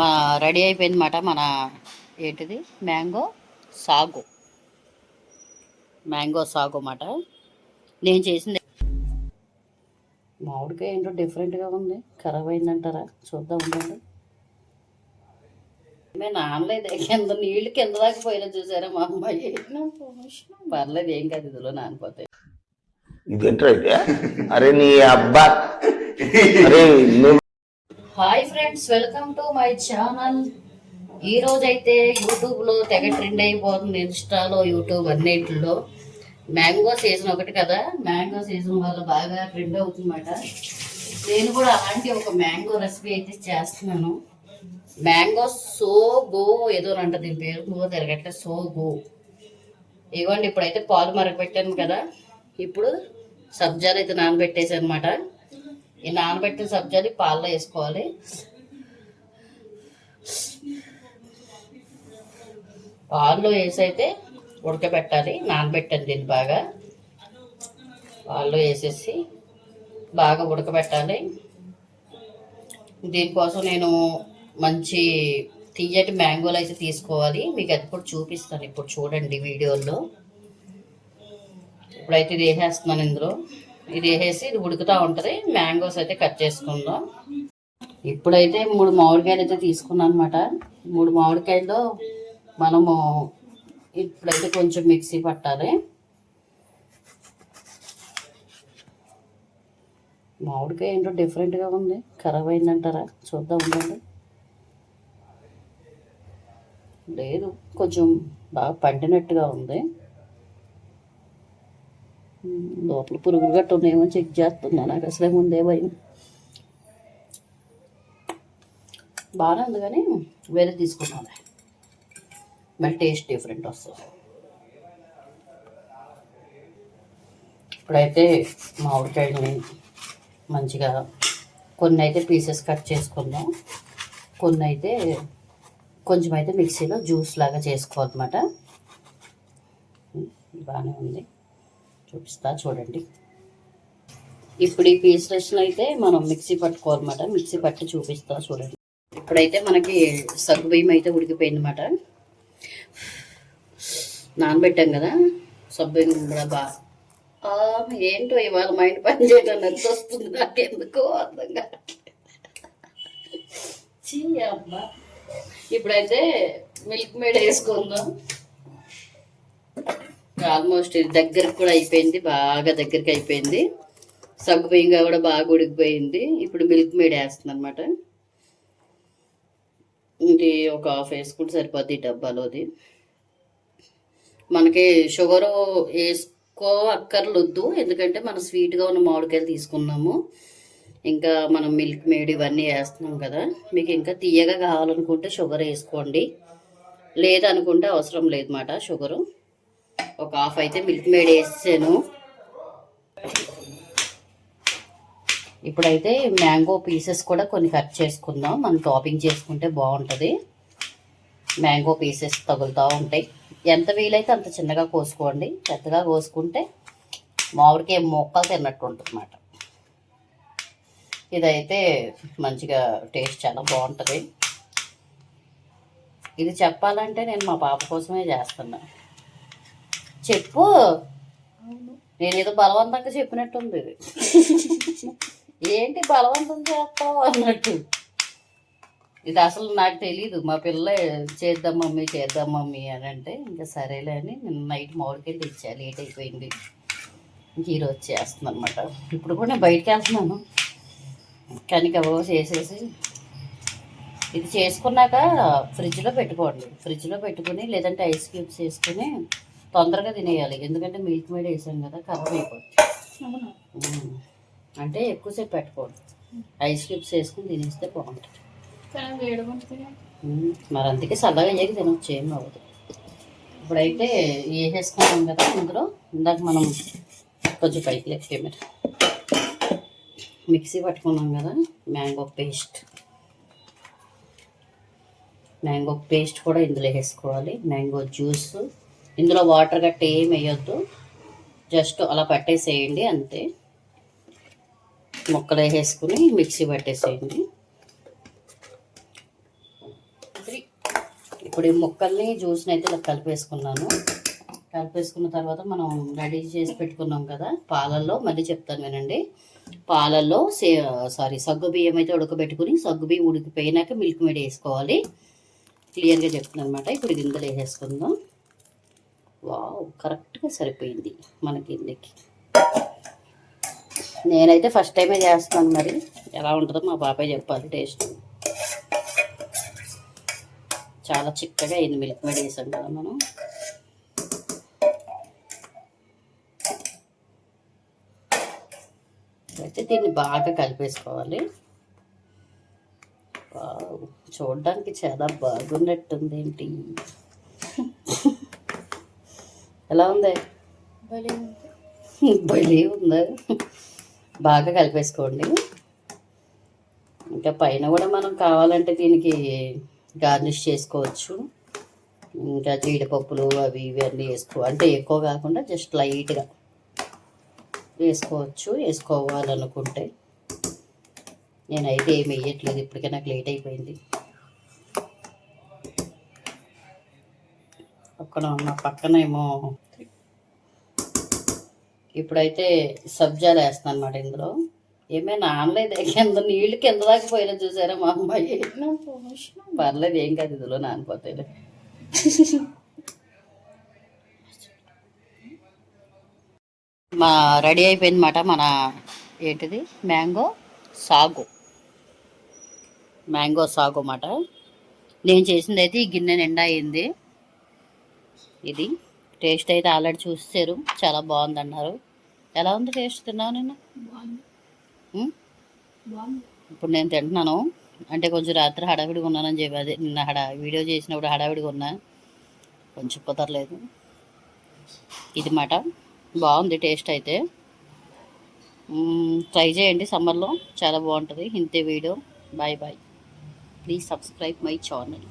మా రెడీ అయిపోయింది అన్నమాట. మన ఏంటిది మ్యాంగో సాగు అన్నమాట. నేను చేసింది మామిడికాయ ఏంటో డిఫరెంట్గా ఉంది. ఖరాబ్ అయిందంటారా? చూద్దాం ఉండండి. మేము నానలేదు, కింద నీళ్ళు కింద దాకా పోయినా చూసారా మా అమ్మాయి. పర్లేదు, ఏం కాదు, ఇదిలో నానిపోతాయి. అరే నీ అబ్బా. Hi friends, welcome to my channel. ఈ రోజైతే యూట్యూబ్లో తెగ ట్రెండ్ అయిపోతుంది, ఇన్స్టాలో, యూట్యూబ్ అన్నింటిలో. మ్యాంగో సీజన్ ఒకటి కదా, మ్యాంగో సీజన్ వల్ల బాగా ట్రెండ్ అవుతుందన్నమాట. నేను కూడా అలాంటి ఒక మ్యాంగో రెసిపీ అయితే చేస్తున్నాను. మ్యాంగో సోగో ఏదో అంట, దీని పేరు నువ్వు తిరగట్లే. సోగో ఇవ్వండి. ఇప్పుడైతే పాలు మరగపెట్టాను కదా, ఇప్పుడు సబ్జాలు అయితే నానబెట్టేసాను అనమాట. ఈ నానబెట్టిన సబ్జాలు పాలలో వేసుకోవాలి. పాలలో వేసి అయితే ఉడకబెట్టాలి. నానబెట్టాను దీన్ని బాగా. పాలలో వేసేసి బాగా ఉడకబెట్టాలి. దీనికోసం నేను మంచి తియ్యటి మ్యాంగోలు అయితే తీసుకోవాలి. మీకు అది కూడా చూపిస్తాను, ఇప్పుడు చూడండి వీడియోలో. ఇప్పుడైతే ఇది వేసేస్తున్నాను ఇందులో. ఇది వేసేసి ఇది ఉడుకుతూ ఉంటుంది. మ్యాంగోస్ అయితే కట్ చేసుకుందాం. ఇప్పుడైతే 3 మామిడికాయలు అయితే తీసుకున్నాను అనమాట. 3 మామిడికాయల్లో మనము ఇప్పుడైతే కొంచెం మిక్సీ పట్టాలి. మామిడికాయ ఏంటో డిఫరెంట్గా ఉంది. ఖరాబ్ అయిందంటారా? చూద్దాం ఉండండి. లేదు, కొంచెం బాగా పండినట్టుగా ఉంది. లోపల పురుగులు గట్ట ఉన్నాయేమో చెక్ చేస్తున్నా. నాకు అసలే ముందే భయం. బాగానే ఉంది కానీ వేరే తీసుకున్నాను, మరి టేస్ట్ డిఫరెంట్ వస్తుంది. ఇప్పుడైతే మామిడికాయలని మంచిగా కొన్ని అయితే పీసెస్ కట్ చేసుకుందాం, కొన్ని అయితే కొంచెం అయితే మిక్సీలో జ్యూస్ లాగా చేసుకోవాలన్నమాట. బాగానే ఉంది, చూపిస్తా చూడండి. ఇప్పుడు ఈ పీసెస్ని అయితే మనం మిక్సీ పట్టుకోవాలన్నమాట. మిక్సీ పట్టి చూపిస్తా చూడండి. ఇప్పుడైతే మనకి సగ్గు బియ్యం అయితే ఉడికిపోయింది అన్నమాట. నానబెట్టాం కదా సగ్గు బియ్యం కూడా బాగా. ఏంటో ఇవాళ మైండ్ పని చేయడం నచ్చి వస్తుంది నాకెందుకో అర్థం కాదు. అబ్బా. ఇప్పుడైతే మిల్క్ మేడ్ వేసుకుందాం. ఆల్మోస్ట్ ఇది దగ్గరికి కూడా అయిపోయింది, బాగా దగ్గరికి అయిపోయింది. సగ్గు బియ్యంగా కూడా బాగా ఉడికిపోయింది. ఇప్పుడు మిల్క్ మేడ్ వేస్తుంది అనమాట. ఇది ఒక 1/2 వేసుకుంటే సరిపోద్ది డబ్బాలోది. మనకి షుగరు అక్కర్లొద్దు, ఎందుకంటే మనం స్వీట్గా ఉన్న మామిడికాయలు తీసుకున్నాము. ఇంకా మనం మిల్క్ మేడ్ ఇవన్నీ వేస్తున్నాం కదా. మీకు ఇంకా తీయగా కావాలనుకుంటే షుగర్ వేసుకోండి, లేదనుకుంటే అవసరం లేదన్నమాట షుగరు. ఒక 1/2 అయితే మిల్క్ మేడ్ వేసాను. ఇప్పుడైతే మ్యాంగో పీసెస్ కూడా కొన్ని కట్ చేసుకుందాం. మనం టాపింగ్ చేసుకుంటే బాగుంటుంది. మ్యాంగో పీసెస్ తగులుతూ ఉంటాయి. ఎంత వీలైతే అంత చిన్నగా కోసుకోండి. పెద్దగా కోసుకుంటే మామిడికాయ మొక్కలు తిన్నట్టు ఉంటుంది అన్నమాట. ఇదైతే మంచిగా టేస్ట్ చాలా బాగుంటుంది. ఇది చెప్పాలంటే నేను మా పాప కోసమే చేస్తున్నా. చెప్పు, నేనేదో బలవంతంగా చెప్పినట్టుంది. ఇది ఏంటి బలవంతం చేస్తావు అన్నట్టు. ఇది అసలు నాకు తెలీదు. మా పిల్ల చేద్దాం మమ్మీ అని అంటే ఇంకా సరేలే అని నేను నైట్ మామిడికాయలు తెచ్చా. లేట్ అయిపోయింది, ఇంక ఈరోజు చేస్తున్నాను అనమాట. ఇప్పుడు కూడా నేను బయటికి వెళ్తున్నాను కానీ కబోస్ వేసేసి ఇది చేసుకున్నాక ఫ్రిడ్జ్లో పెట్టుకోండి. ఫ్రిడ్జ్లో పెట్టుకుని లేదంటే ఐస్ క్యూబ్స్ వేసుకుని తొందరగా తినేయాలి. ఎందుకంటే మిల్క్ మేడ్ వేసాం కదా, ఖరాబ్ అయిపోతుంది. అంటే ఎక్కువసేపు పెట్టుకోండి. ఐస్ క్యూబ్స్ వేసుకుని తినేస్తే బాగుంటుంది. మరి అందుకే చల్లగా అయ్యాక తినొచ్చు, ఏం అవ్వదు. ఇప్పుడైతే వేసేసుకున్నాం కదా ఇందులో. ఇందాక మనం కొంచెం పైకి లెక్కే మీరు మిక్సీ పట్టుకున్నాం కదా, మ్యాంగో పేస్ట్ కూడా ఇందులో వేసుకోవాలి. మ్యాంగో జ్యూస్ ఇందులో వాటర్ గట్ట ఏం వేయొద్దు, జస్ట్ అలా పట్టేసేయండి అంతే. ముక్కలు వేసేసుకుని మిక్సీ పట్టేసేయండి. ఇప్పుడు ఈ ముక్కల్ని జ్యూస్ని అయితే ఇలా కలిపేసుకున్నాను. కలిపేసుకున్న తర్వాత మనం రెడీ చేసి పెట్టుకున్నాం కదా పాలల్లో, మళ్ళీ చెప్తాను వినండి. పాలల్లో సగ్గు బియ్యం అయితే ఉడకబెట్టుకుని, సగ్గు బియ్యం ఉడికిపోయినాక మిల్క్ మేడ్ వేసుకోవాలి. క్లియర్గా చెప్తున్నాను అనమాట. ఇప్పుడు గింజలు వేసేసుకుందాం. వావ్, కరెక్ట్గా సరిపోయింది మనకి ఇందుకి. నేనైతే ఫస్ట్ టైమే చేస్తాను, మరి ఎలా ఉంటుందో మా పాపే చెప్పాలి టేస్ట్. చాలా చిక్కగా అయింది, మిల్క్ మేడ్ వేసాం కదా మనం. అయితే దీన్ని బాగా కలిపేసుకోవాలి. చూడడానికి చాలా బాగున్నట్టుంది. ఏంటి ఎలా ఉంది? భలే ఉందా? బాగా కలిపేసుకోండి. ఇంకా పైన కూడా మనం కావాలంటే దీనికి గార్నిష్ చేసుకోవచ్చు. ఇంకా జీడిపప్పులు అవి ఇవి అన్నీ అంటే ఎక్కువ కాకుండా జస్ట్ లైట్గా వేసుకోవాలనుకుంటే. నేనైతే ఏమి వేయట్లేదు, ఇప్పటికే నాకు లేట్ అయిపోయింది. మా పక్కనేమో ఇప్పుడైతే సబ్జాలు వేస్తాను అనమాట. ఇందులో ఏమైనా నానలేదు, కింద నీళ్ళు కింద దాకా పోయినా చూసారా మా అమ్మాయి. పర్లేదు, ఏం కాదు, ఇందులో నానిపోతాయి. రెడీ అయిపోయింది అన్నమాట మన ఏంటిది మ్యాంగో సాగు అన్నమాట. నేను చేసింది అయితే ఈ గిన్నె నిండా అయింది. ఇది టేస్ట్ అయితే ఆల్రెడీ చూసారు, చాలా బాగుంది అన్నారు. ఎలా ఉంది టేస్ట్? తిన్నావు నిన్న? ఇప్పుడు నేను తింటున్నాను. అంటే కొంచెం రాత్రి హడావిడిగా ఉన్నానని చెప్పి, అదే నిన్న వీడియో చేసినప్పుడు హడావిడిగా ఉన్నా, కొంచెం కుదరలేదు. ఇది మాట బాగుంది టేస్ట్ అయితే. ట్రై చేయండి సమ్మర్లో, చాలా బాగుంటుంది. ఇంతే వీడియో. Bye bye. Please subscribe my channel.